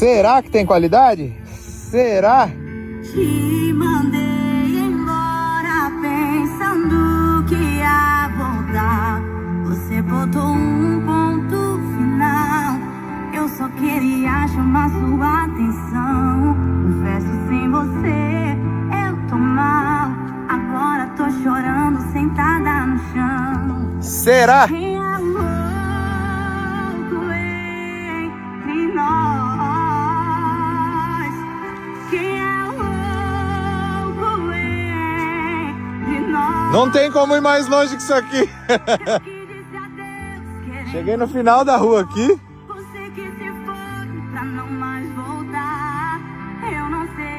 Será que tem qualidade? Será? Te mandei embora pensando que ia voltar. Você botou um ponto final. Eu só queria chamar sua atenção. Confesso, sem você eu tô mal. Agora tô chorando sentada no chão. Será? Quem é louco entre nós? Quem é louco entre nós? Não tem como ir mais longe que isso aqui. Eu que disse adeus, querendo Cheguei no final da rua aqui. você que se foi pra não mais voltar. Eu não sei